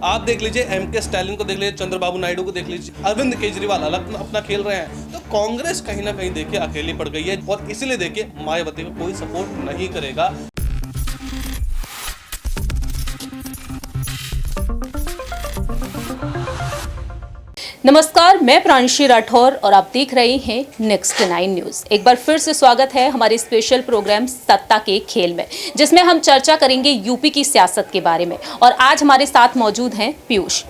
आप देख लीजिए एम.के. स्टालिन को देख लीजिए, चंद्रबाबू नायडू को देख लीजिए, अरविंद केजरीवाल अलग अपना खेल रहे हैं। तो कांग्रेस कहीं ना कहीं देखिए अकेली पड़ गई है और इसीलिए देखिए मायावती को कोई सपोर्ट नहीं करेगा। नमस्कार, मैं प्रांशी राठौर और आप देख रहे हैं नेक्स्ट 9 न्यूज। एक बार फिर से स्वागत है हमारे स्पेशल प्रोग्राम सत्ता के खेल में, जिसमें हम चर्चा करेंगे यूपी की सियासत के बारे में। और आज हमारे साथ मौजूद हैं पीयूष।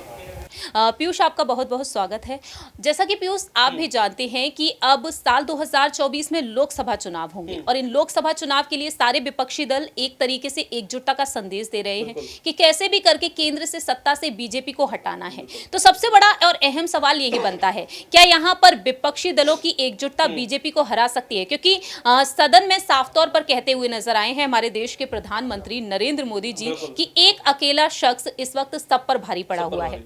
पीयूष, आपका बहुत बहुत स्वागत है। जैसा कि पीयूष आप भी जानते हैं कि अब साल 2024 में लोकसभा चुनाव होंगे और इन लोकसभा चुनाव के लिए सारे विपक्षी दल एक तरीके से एकजुटता का संदेश दे रहे हैं कि कैसे भी करके केंद्र से सत्ता से बीजेपी को हटाना है। तो सबसे बड़ा और अहम सवाल यही बनता है, क्या यहाँ पर विपक्षी दलों की एकजुटता बीजेपी को हरा सकती है? क्योंकि सदन में साफ तौर पर कहते हुए नजर आए हैं हमारे देश के प्रधानमंत्री नरेंद्र मोदी जी कि एक अकेला शख्स इस वक्त सब पर भारी पड़ा हुआ है।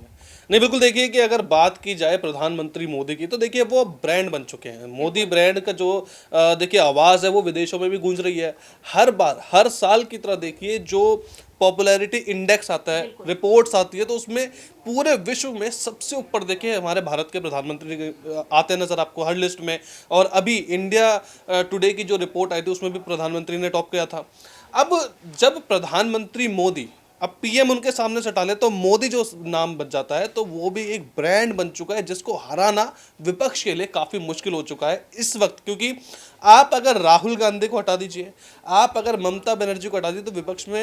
नहीं, बिल्कुल देखिए कि अगर बात की जाए प्रधानमंत्री मोदी की, तो देखिए वो ब्रांड बन चुके हैं। मोदी ब्रांड का जो देखिए आवाज़ है वो विदेशों में भी गूंज रही है। हर बार हर साल की तरह देखिए जो पॉपुलैरिटी इंडेक्स आता है, रिपोर्ट्स आती है, तो उसमें पूरे विश्व में सबसे ऊपर देखिए हमारे भारत के प्रधानमंत्री आते नज़र आपको हर लिस्ट में। और अभी इंडिया टुडे की जो रिपोर्ट आई थी उसमें भी प्रधानमंत्री ने टॉप किया था। अब जब प्रधानमंत्री मोदी अब पीएम उनके सामने से टाले तो मोदी जो नाम बच जाता है, तो वो भी एक ब्रांड बन चुका है जिसको हराना विपक्ष के लिए काफ़ी मुश्किल हो चुका है इस वक्त। क्योंकि आप अगर राहुल गांधी को हटा दीजिए, आप अगर ममता बनर्जी को हटा दीजिए, तो विपक्ष में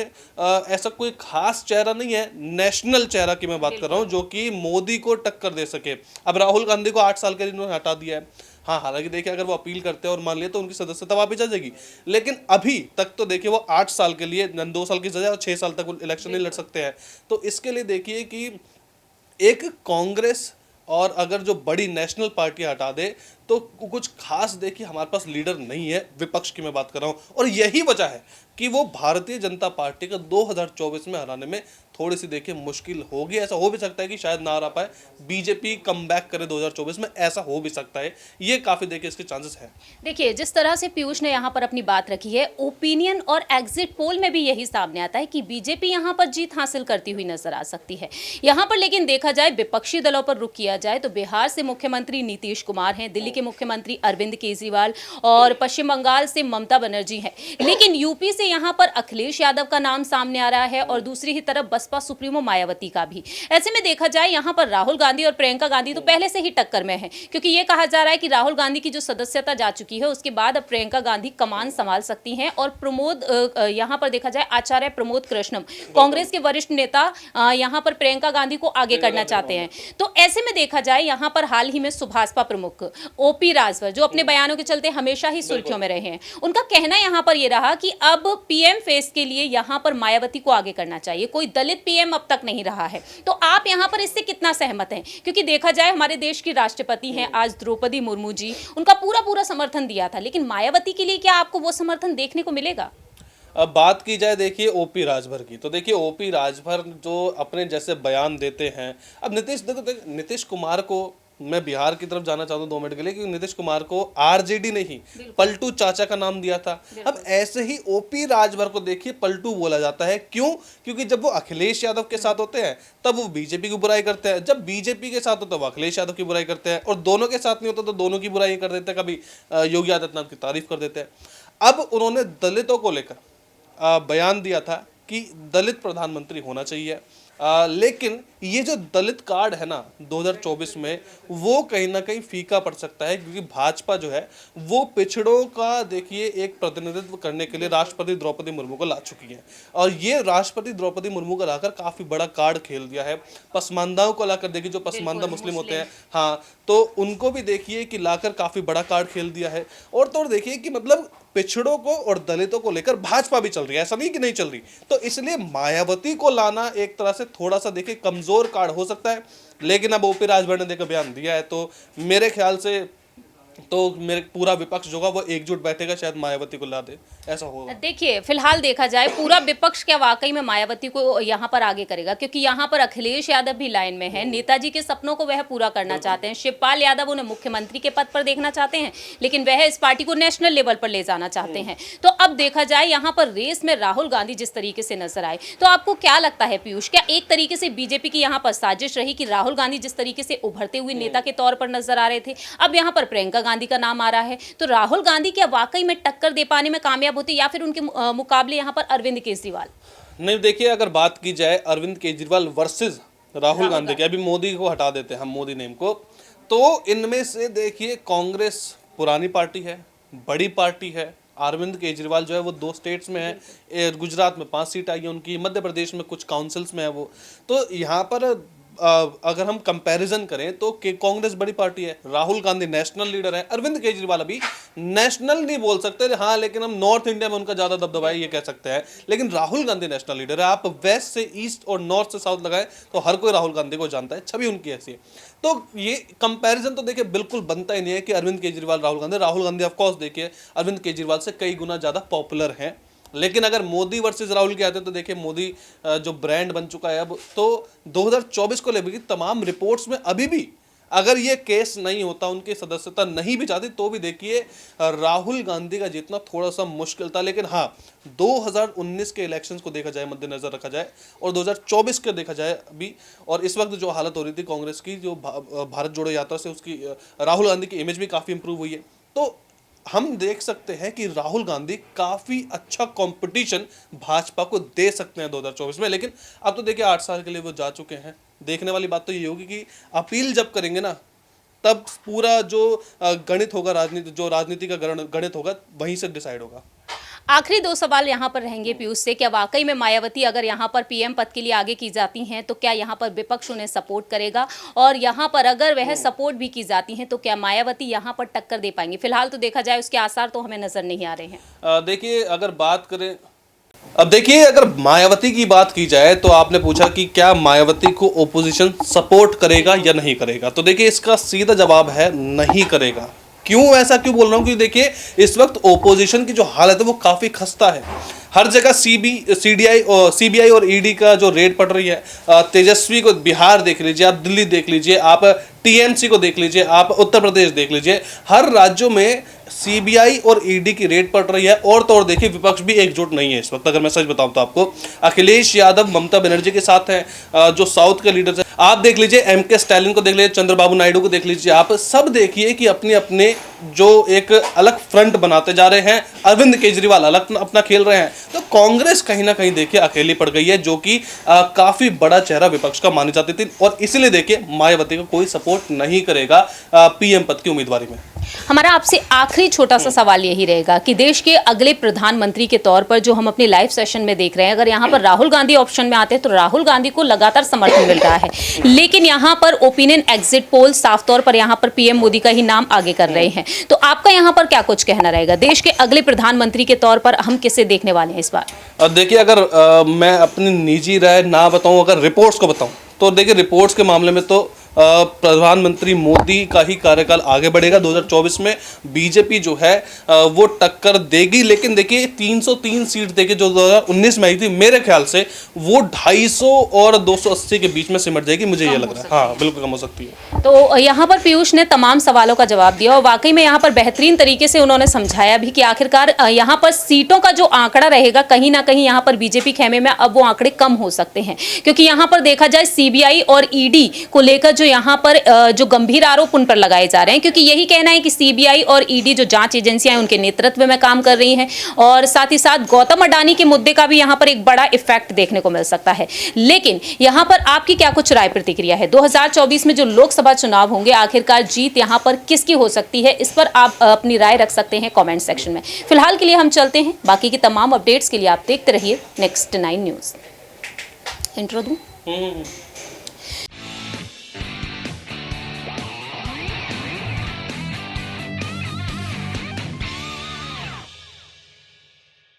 ऐसा कोई खास चेहरा नहीं है, नेशनल चेहरा की मैं बात कर रहा हूँ, जो कि मोदी को टक्कर दे सके। अब राहुल गांधी को 8 साल के लिए इन्होंने हटा दिया है। हाँ, हालांकि देखिए अगर वो अपील करते हैं और मान लिया तो उनकी सदस्यता वापस आ जाएगी, लेकिन अभी तक तो देखिए वो 8 साल के लिए 2 साल की सजा और 6 साल तक वो इलेक्शन नहीं लड़ सकते हैं। तो इसके लिए देखिए कि एक कांग्रेस और अगर जो बड़ी नेशनल पार्टी हटा दे तो कुछ खास देखिए हमारे पास लीडर नहीं है, विपक्ष की मैं बात कर रहा हूँ। और यही वजह है कि वो भारतीय जनता पार्टी का 2024 में हराने में थोड़ी सी देखिए मुश्किल होगी। ऐसा हो भी सकता है कि शायद ना हरा पाए, बीजेपी कमबैक करे 2024 में, ऐसा हो भी सकता है। ये काफ़ी देखिए इसके चांसेस है। देखिए, जिस तरह से पीयूष ने यहाँ पर अपनी बात रखी है, ओपिनियन और एग्जिट पोल में भी यही सामने आता है कि बीजेपी यहाँ पर जीत हासिल करती हुई नजर आ सकती है। यहाँ पर लेकिन देखा जाए विपक्षी दलों पर रुख किया जाए तो बिहार से मुख्यमंत्री नीतीश कुमार हैं, दिल्ली के मुख्यमंत्री अरविंद केजरीवाल और पश्चिम बंगाल से ममता बनर्जी हैं। लेकिन यूपी से यहाँ पर अखिलेश यादव का नाम सामने आ रहा है और दूसरी ही तरफ बसपा सुप्रीमो मायावती का भी। ऐसे में देखा जाए यहाँ पर राहुल गांधी और प्रियंका गांधी तो पहले से ही टक्कर में है, क्योंकि ये कहा जा रहा है कि राहुल गांधी की जो सदस्यता जा चुकी है उसके बाद अब प्रियंका गांधी कमान संभाल सकती हैं। और प्रमोद यहाँ पर देखा जाए आचार्य प्रमोद कृष्णम, कांग्रेस के वरिष्ठ नेता, यहाँ पर प्रियंका गांधी को आगे करना चाहते हैं। तो ऐसे में देखा जाए यहाँ पर हाल ही में सुभाषपा प्रमुख ओपी राजभर, जो अपने बयानों के चलते हमेशा ही सुर्खियों में रहे हैं, उनका कहना यहाँ पर यह रहा कि अब पीएम फेस के लिए यहाँ पर मायावती को आगे करना चाहिए, कोई दलित पीएम अब तक नहीं रहा है। तो आप यहाँ पर इससे कितना सहमत हैं? क्योंकि देखा जाए हमारे देश की राष्ट्रपति हैं आज द्रौपदी मुर्मू जी, उनका पूरा पूरा समर्थन दिया था, लेकिन मायावती के लिए क्या आपको वो समर्थन देखने को मिलेगा? अब बात की जाए देखिए ओपी राजभर की, तो देखिए ओपी राजभर जो अपने जैसे बयान देते हैं। अब नीतीश कुमार को मैं बिहार की तरफ जाना चाहता हूँ 2 मिनट के लिए, क्योंकि नीतीश कुमार को आरजेडी नहीं पलटू चाचा का नाम दिया था। अब ऐसे ही ओपी राजभर को देखिए पलटू बोला जाता है। क्यों? क्योंकि जब वो अखिलेश यादव के साथ होते हैं तब वो बीजेपी की बुराई करते हैं, जब बीजेपी के साथ होते हैं वो अखिलेश यादव की बुराई करते हैं, और दोनों के साथ नहीं होता तो दोनों की बुराई कर देते हैं, कभी योगी आदित्यनाथ की तारीफ कर देते हैं। अब उन्होंने दलितों को लेकर बयान दिया था कि दलित प्रधानमंत्री होना चाहिए। लेकिन ये जो दलित कार्ड है ना 2024 में, वो कहीं ना कहीं फीका पड़ सकता है, क्योंकि भाजपा जो है वो पिछड़ों का देखिए एक प्रतिनिधित्व करने के लिए राष्ट्रपति द्रौपदी मुर्मू को ला चुकी है। और ये राष्ट्रपति द्रौपदी मुर्मू को लाकर काफ़ी बड़ा कार्ड खेल दिया है। पसमानदाओं को लाकर देखिए, जो पसमानदा मुस्लिम होते हैं, हाँ, तो उनको भी देखिए कि लाकर काफ़ी बड़ा कार्ड खेल दिया है। और तो देखिए कि मतलब पिछड़ों को और दलितों को लेकर भाजपा भी चल रही है, ऐसा नहीं कि नहीं चल रही। तो इसलिए मायावती को लाना एक तरह से थोड़ा सा देखिए कमजोर कार्ड हो सकता है। लेकिन अब ओपी राजभर ने देखकर बयान दिया है, तो मेरे ख्याल से तो मेरे पूरा विपक्ष जो होगा वो एकजुट बैठेगा, शायद मायावती को ला दे, ऐसा होगा। देखिए फिलहाल देखा जाए पूरा विपक्ष क्या वाकई में मायावती को यहाँ पर आगे करेगा, क्योंकि यहाँ पर अखिलेश यादव भी लाइन में है। नेताजी के सपनों को वह पूरा करना चाहते हैं। शिवपाल यादव उन्हें मुख्यमंत्री के पद पर देखना चाहते हैं, लेकिन वह इस पार्टी को नेशनल लेवल पर ले जाना चाहते हैं। तो अब देखा जाए यहाँ पर रेस में राहुल गांधी जिस तरीके से नजर आए, तो आपको क्या लगता है पीयूष, क्या एक तरीके से बीजेपी की यहाँ पर साजिश रही कि राहुल गांधी जिस तरीके से उभरते हुए नेता के तौर पर नजर आ रहे थे, अब यहाँ पर प्रियंका गांधी का नाम आ रहा है, तो राहुल गांधी क्या वाकई में टक्कर दे पाने में कामयाब होते या फिर उनके मुकाबले यहाँ पर अरविंद केजरीवाल? नहीं, देखिए अगर बात की जाए अरविंद केजरीवाल वर्सेस राहुल गांधी की, अभी मोदी को हटा देते हैं हम, मोदी नेम को, तो इनमें से देखिए कांग्रेस पुरानी पार्टी है, बड़ी पार्टी है। अरविंद केजरीवाल जो है वो 2 स्टेट्स में है, गुजरात में 5 सीट आई है उनकी, मध्य प्रदेश में कुछ काउंसिल्स में है वो। तो यहाँ पर अगर हम कंपैरिजन करें तो कांग्रेस बड़ी पार्टी है, राहुल गांधी नेशनल लीडर है, अरविंद केजरीवाल अभी नेशनल नहीं बोल सकते, हाँ लेकिन हम नॉर्थ इंडिया में उनका ज़्यादा दबदबा है ये कह सकते हैं, लेकिन राहुल गांधी नेशनल लीडर है। आप वेस्ट से ईस्ट और नॉर्थ से साउथ लगाएं तो हर कोई राहुल गांधी को जानता है, छवि उनकी ऐसी है। तो ये कंपैरिजन तो देखिए बिल्कुल बनता ही नहीं है कि अरविंद केजरीवाल राहुल गांधी ऑफकोर्स देखिए अरविंद केजरीवाल से कई गुना ज़्यादा पॉपुलर हैं। लेकिन अगर मोदी वर्सेस राहुल के आते तो देखिए मोदी जो ब्रांड बन चुका है अब, तो 2024 को लेकर तमाम रिपोर्ट्स में अभी भी अगर ये केस नहीं होता, उनकी सदस्यता नहीं भी जाती, तो भी देखिए राहुल गांधी का जीतना थोड़ा सा मुश्किल था। लेकिन हाँ, 2019 के इलेक्शंस को देखा जाए, मद्देनजर रखा जाए, और 2024 के देखा जाए अभी, और इस वक्त जो हालत हो रही थी कांग्रेस की, जो भारत जोड़ो यात्रा से उसकी राहुल गांधी की इमेज भी काफ़ी इंप्रूव हुई है। तो हम देख सकते हैं कि राहुल गांधी काफ़ी अच्छा कंपटीशन भाजपा को दे सकते हैं 2024 में। लेकिन अब तो देखिए 8 साल के लिए वो जा चुके हैं। देखने वाली बात तो ये होगी कि अपील जब करेंगे ना, तब पूरा जो गणित होगा, राजनीति का गणित होगा, वहीं से डिसाइड होगा। आखिरी 2 सवाल यहाँ पर रहेंगे पीयूष से, क्या वाकई में मायावती अगर यहाँ पर पीएम पद के लिए आगे की जाती हैं तो क्या यहाँ पर विपक्ष उन्हें सपोर्ट करेगा, और यहाँ पर अगर वह सपोर्ट भी की जाती हैं तो क्या मायावती यहाँ पर टक्कर दे पाएंगी? फिलहाल तो देखा जाए उसके आसार तो हमें नजर नहीं आ रहे हैं। देखिए अगर बात करें, अब देखिए अगर मायावती की बात की जाए तो आपने पूछा कि क्या मायावती को ओपोजिशन सपोर्ट करेगा या नहीं करेगा, तो देखिए इसका सीधा जवाब है नहीं करेगा। क्यों ऐसा क्यों बोल रहा हूँ? क्योंकि देखिए इस वक्त ओपोजिशन की जो हालत है वो काफ़ी खस्ता है। हर जगह सीबीआई और ईडी का जो रेड पड़ रही है, तेजस्वी को बिहार देख लीजिए, आप दिल्ली देख लीजिए, आप टीएमसी को देख लीजिए, आप उत्तर प्रदेश देख लीजिए, हर राज्यों में सीबीआई और ईडी की रेड पड़ रही है। और तो और देखिए विपक्ष भी एकजुट नहीं है इस वक्त। अगर मैं सच बताऊं तो आपको, अखिलेश यादव ममता बनर्जी के साथ हैं, जो साउथ के लीडर्स हैं, आप देख लीजिए एमके स्टालिन को देख लीजिए, चंद्रबाबू नायडू को देख लीजिए, आप सब देखिए कि अपने अपने जो एक अलग फ्रंट बनाते जा रहे हैं। अरविंद केजरीवाल अलग अपना खेल रहे हैं। तो कांग्रेस कहीं ना कहीं देखिए अकेली पड़ गई है, जो कि काफी बड़ा चेहरा विपक्ष का मानी जाती थी, और इसीलिए देखिए मायावती का कोई सपोर्ट नहीं करेगा पीएम पद की उम्मीदवारी में। हमारा आपसे आखिरी छोटा सा सवाल यही रहेगा कि देश के अगले प्रधानमंत्री के तौर पर जो हम अपने लाइव सेशन में देख रहे हैं, अगर यहाँ पर राहुल गांधी ऑप्शन में आते हैं तो राहुल गांधी को लगातार समर्थन मिल रहा है, लेकिन यहाँ पर ओपिनियन एग्जिट पोल साफ तौर पर यहाँ पर पीएम मोदी का ही नाम आगे कर रहे हैं। तो आपका यहाँ पर क्या कुछ कहना रहेगा, देश के अगले प्रधानमंत्री के तौर पर हम किसे देखने वाले हैं इस बार? देखिए अगर मैं अपनी निजी राय ना बताऊं, अगर रिपोर्ट्स को बताऊं, तो देखिए रिपोर्ट्स के मामले में तो प्रधानमंत्री मोदी का ही कार्यकाल आगे बढ़ेगा 2024 में। बीजेपी जो है वो टक्कर देगी, लेकिन देखिए 303 सीट देखिए जो 2019 में आई थी, मेरे ख्याल से वो 250 और 280 के बीच में सिमट जाएगी, मुझे ये लग रहा है। हाँ बिल्कुल कम हो सकती है। तो यहाँ पर पीयूष ने तमाम सवालों का जवाब दिया, और वाकई में यहाँ पर बेहतरीन तरीके से उन्होंने समझाया भी कि आखिरकार यहाँ पर सीटों का जो आंकड़ा रहेगा, कहीं ना कहीं यहाँ पर बीजेपी खेमे में अब वो आंकड़े कम हो सकते हैं, क्योंकि यहाँ पर देखा जाए सीबीआई और ईडी को लेकर यहाँ पर जो गंभीर आरोप उन पर लगाए जा रहे हैं, क्योंकि यही कहना है कि सीबीआई और ईडी जो जांच एजेंसियां हैं उनके नेतृत्व में काम कर रही हैं, और साथ ही साथ गौतम अडानी के मुद्दे का भी यहाँ पर एक बड़ा इफेक्ट देखने को मिल सकता है। लेकिन यहाँ पर आपकी क्या कुछ राय प्रतिक्रिया है, 2024 में जो लोकसभा चुनाव होंगे आखिरकार जीत यहाँ पर किसकी हो सकती है, इस पर आप अपनी राय रख सकते हैं कॉमेंट सेक्शन में। फिलहाल के लिए हम चलते हैं, बाकी की तमाम अपडेट्स के लिए आप देखते रहिए नेक्स्ट 9 न्यूज। इंट्रो दूं?